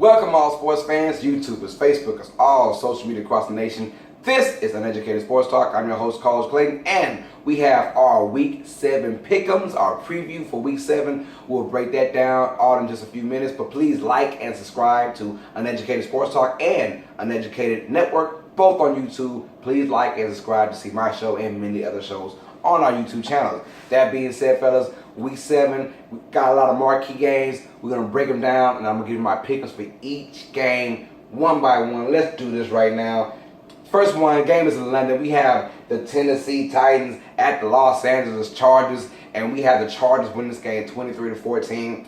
Welcome all sports fans, YouTubers, Facebookers, all social media across the nation. This is Uneducated Sports Talk. I'm your host, Clayton, and we have our Week 7 pick'ems, our preview for Week 7. We'll break that down all in just a few minutes, but please like and subscribe to Uneducated Sports Talk and Uneducated Network, both on YouTube. Please like and subscribe to see my show and many other shows on our YouTube channels. That being said, fellas, Week 7, we got a lot of marquee games. We're going to break them down, and I'm going to give you my pickers for each game one by one. Let's do this right now. First game is in London. We have the Tennessee Titans at the Los Angeles Chargers, and we have the Chargers win this game 23-14.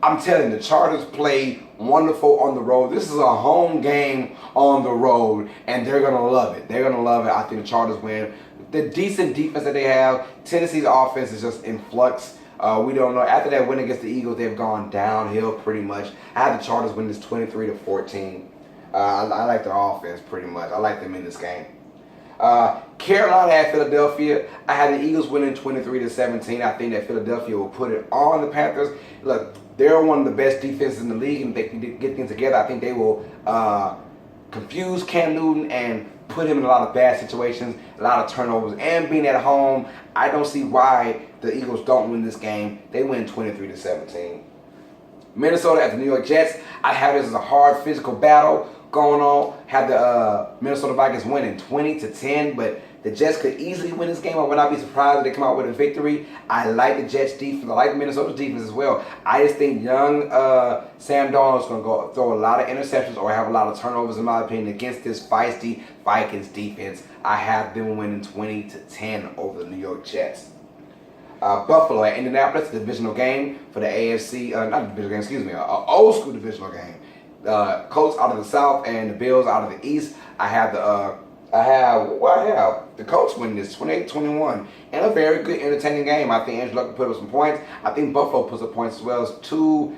I'm telling you, the Chargers played wonderful on the road. This is a home game on the road, and they're going to love it. They're going to love it. I think the Chargers win. The decent defense that they have, Tennessee's offense is just in flux. We don't know. After that win against the Eagles, they've gone downhill pretty much. I have the Chargers win this 23-14. I like their offense pretty much. I like them in this game. Carolina at Philadelphia. I had the Eagles winning 23-17. I think that Philadelphia will put it on the Panthers. Look, they're one of the best defenses in the league, and they can get things together. I think they will confuse Cam Newton and put him in a lot of bad situations, a lot of turnovers, and being at home, I don't see why the Eagles don't win this game. They win 23-17. Minnesota at the New York Jets. I have this as a hard physical battle going on. Have the Minnesota Vikings winning 20-10, but the Jets could easily win this game. I would not be surprised if they come out with a victory. I like the Jets defense. I like Minnesota's defense as well. I just think young Sam Darnold is going to go throw a lot of interceptions or have a lot of turnovers, in my opinion, against this feisty Vikings defense. I have them winning 20-10 over the New York Jets. Buffalo at Indianapolis, a divisional game for the AFC, not a divisional game, excuse me, an old school divisional game. Colts out of the South and the Bills out of the East. I have the Colts winning this 28-21 and a very good entertaining game. I think Andrew Luck can put up some points. I think Buffalo puts up points as well as two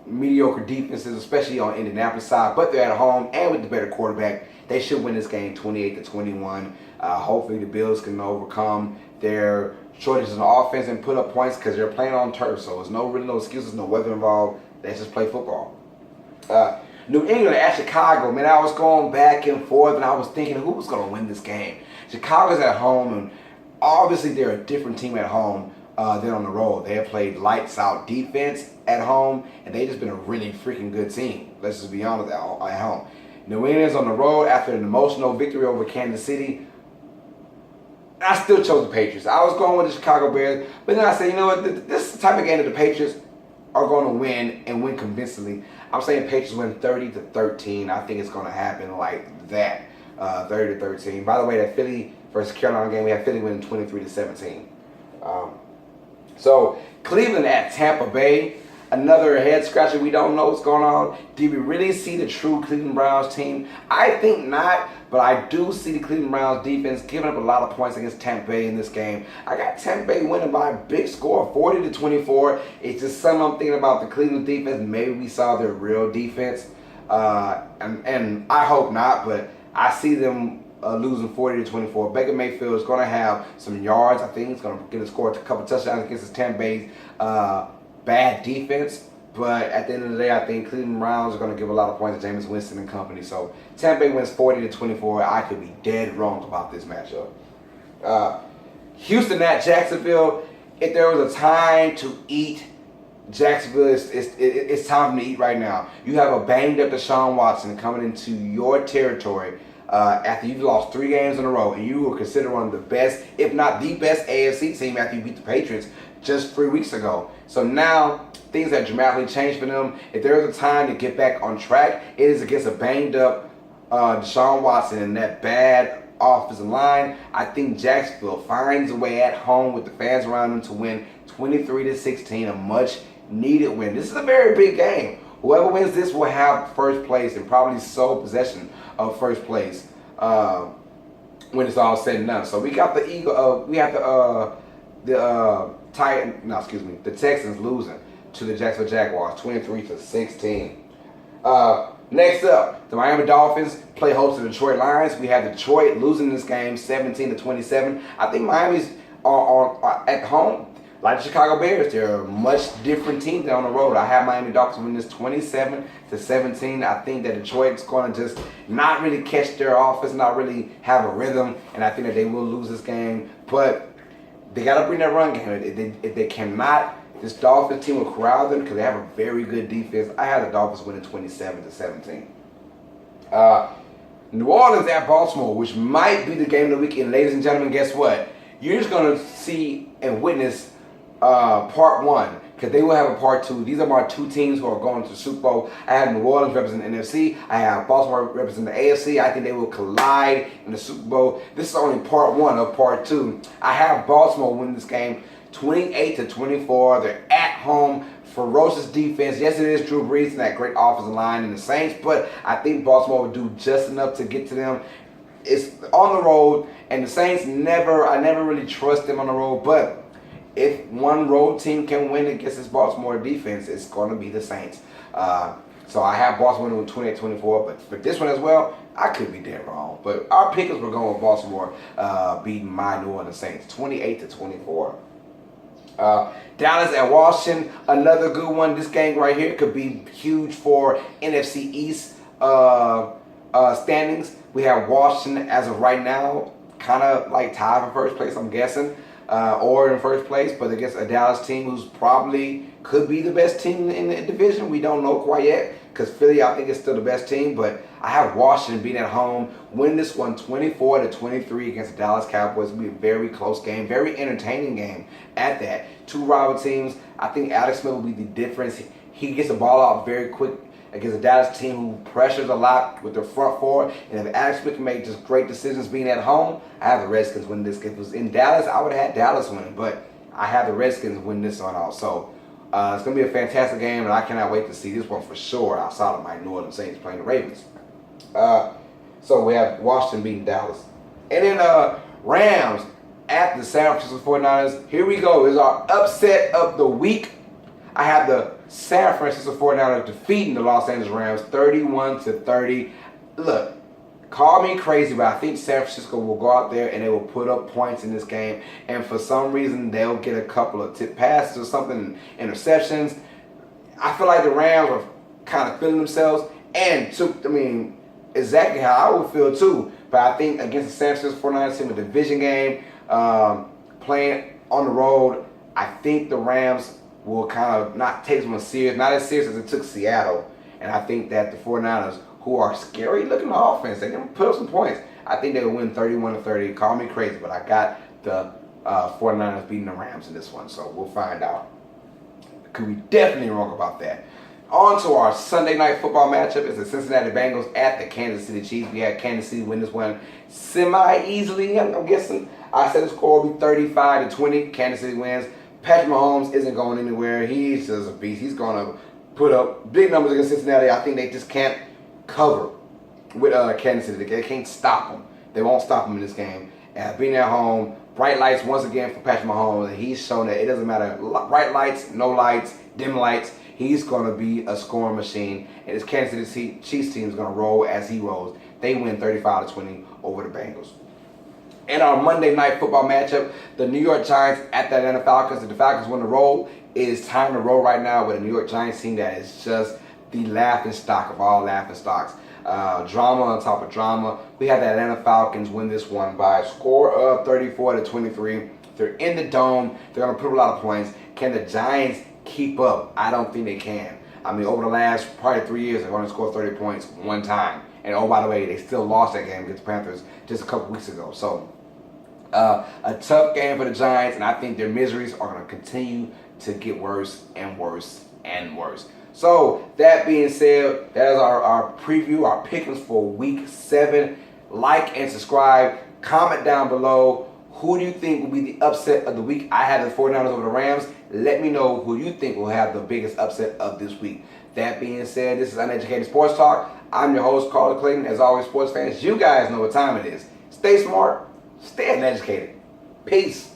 mediocre defenses, especially on Indianapolis side, but they're at home and with the better quarterback. They should win this game 28-21. Hopefully the Bills can overcome their shortages in offense and put up points because they're playing on turf, so there's really no excuses, no weather involved. Let's just play football. New England at Chicago, man, I was going back and forth, and I was thinking who was going to win this game. Chicago's at home, and obviously they're a different team at home than on the road. They have played lights-out defense at home, and they've just been a really freaking good team. Let's just be honest, at home. New England's on the road after an emotional victory over Kansas City. I still chose the Patriots. I was going with the Chicago Bears, but then I said, you know what, this is the type of game that the Patriots are going to win and win convincingly. I'm saying Patriots win 30-13. I think it's going to happen like that, 30-13. By the way, that Philly versus Carolina game, we have Philly winning 23-17. So Cleveland at Tampa Bay, another head scratcher. We don't know what's going on. Do we really see the true Cleveland Browns team? I think not, but I do see the Cleveland Browns defense giving up a lot of points against Tampa Bay in this game. I got Tampa Bay winning by a big score, 40-24. It's just something I'm thinking about the Cleveland defense. Maybe we saw their real defense, and I hope not, but I see them losing 40-24. Baker Mayfield is going to have some yards. I think he's going to get a score, a couple touchdowns against his Tampa Bay's bad defense. But at the end of the day, I think Cleveland Browns are going to give a lot of points to Jameis Winston and company. So Tampa Bay wins 40-24. I could be dead wrong about this matchup. Houston at Jacksonville. If there was a time to eat, Jacksonville, it's time for them to eat right now. You have a banged up Deshaun Watson coming into your territory after you've lost 3 games in a row, and you were considered one of the best, if not the best AFC team after you beat the Patriots just 3 weeks ago. So now things have dramatically changed for them. If there is a time to get back on track, it is against a banged up Deshaun Watson and that bad offensive line. I think Jacksonville finds a way at home with the fans around them to win 23-16, a much needed win. This is a very big game. Whoever wins this will have first place and probably sole possession of first place when it's all said and done. So we got the the Texans losing to the Jacksonville Jaguars, 23-16. Next up, the Miami Dolphins play host to the Detroit Lions. We have Detroit losing this game 17-27. I think Miami's are at home. like the Chicago Bears, they're a much different team than on the road. I have Miami Dolphins win this 27-17. I think that Detroit's going to just not really catch their offense, not really have a rhythm, and I think that they will lose this game. But they got to bring that run game. If they cannot, this Dolphins team will corral them because they have a very good defense. I have the Dolphins winning 27-17. New Orleans at Baltimore, which might be the game of the weekend. Ladies and gentlemen, guess what? You're just going to see and witness part one, because they will have a part two. These are my two teams who are going to the Super Bowl. I have New Orleans representing the NFC. I have Baltimore representing the AFC. I think they will collide in the Super Bowl. This is only part one of part two. I have Baltimore win this game 28-24. They're at home. Ferocious defense. Yes, it is Drew Brees and that great offensive line and the Saints, but I think Baltimore will do just enough to get to them. It's on the road, and the Saints I never really trust them on the road, but if one road team can win against this Baltimore defense, it's going to be the Saints. So I have Baltimore winning 28-24, but for this one as well, I could be dead wrong. But our pickers were going with Baltimore beating my New Orleans Saints 28-24. Dallas at Washington, another good one. This game right here could be huge for NFC East standings. We have Washington as of right now, kind of like tied for first place, I'm guessing, or in first place, but against a Dallas team who's probably could be the best team in the division. We don't know quite yet, because Philly, I think, is still the best team, but I have Washington being at home, win this one 24-23 against the Dallas Cowboys. It'll be a very close game, very entertaining game at that. Two rival teams. I think Alex Smith will be the difference. He gets the ball out very quick against a Dallas team who pressures a lot with their front four. And if Alex Smith can make just great decisions being at home, I have the Redskins win this. If it was in Dallas, I would have had Dallas win, but I have the Redskins win this one also. It's going to be a fantastic game, and I cannot wait to see this one for sure outside of my New Orleans Saints playing the Ravens. So we have Washington beating Dallas. And then Rams at the San Francisco 49ers. Here we go. It's our upset of the week. I have the San Francisco 49ers defeating the Los Angeles Rams 31-30. Look, call me crazy, but I think San Francisco will go out there and they will put up points in this game. And for some reason, they'll get a couple of tip passes or something, interceptions. I feel like the Rams are kind of feeling themselves and took, exactly how I would feel too. But I think against the San Francisco 49ers team, a division game, playing on the road, I think the Rams will kind of not take them serious, not as serious as it took Seattle. And I think that the 49ers, who are scary looking offense, they can put up some points. I think they will win 31-30. Call me crazy, but I got the 49ers beating the Rams in this one, so we'll find out. Could be definitely wrong about that. On to our Sunday night football matchup. It's the Cincinnati Bengals at the Kansas City Chiefs. We had Kansas City win this one semi-easily, I'm guessing. I said the score will be 35-20. Kansas City wins. Patrick Mahomes isn't going anywhere. He's just a beast. He's going to put up big numbers against Cincinnati. I think they just can't cover with Kansas City. They can't stop them. They won't stop them in this game. Being at home, bright lights once again for Patrick Mahomes. And he's shown that it doesn't matter. Bright lights, no lights, dim lights. He's going to be a scoring machine. And this Kansas City Chiefs team is going to roll as he rolls. They win 35-20 over the Bengals. In our Monday night football matchup, the New York Giants at the Atlanta Falcons. If the Falcons win the roll, it is time to roll right now with a New York Giants team that is just the laughing stock of all laughing stocks. Drama on top of drama. We have the Atlanta Falcons win this one by a score of 34-23. They're in the dome. They're going to put up a lot of points. Can the Giants keep up? I don't think they can. Over the last probably 3 years, they've only scored 30 points one time. And oh, by the way, they still lost that game against the Panthers just a couple weeks ago. So, a tough game for the Giants, and I think their miseries are going to continue to get worse and worse and worse. So, that being said, that is our preview, our pickings for Week 7. Like and subscribe. Comment down below. Who do you think will be the upset of the week? I had the 49ers over the Rams. Let me know who you think will have the biggest upset of this week. That being said, this is Uneducated Sports Talk. I'm your host, Clayton. As always, sports fans, you guys know what time it is. Stay smart, stay uneducated. Peace.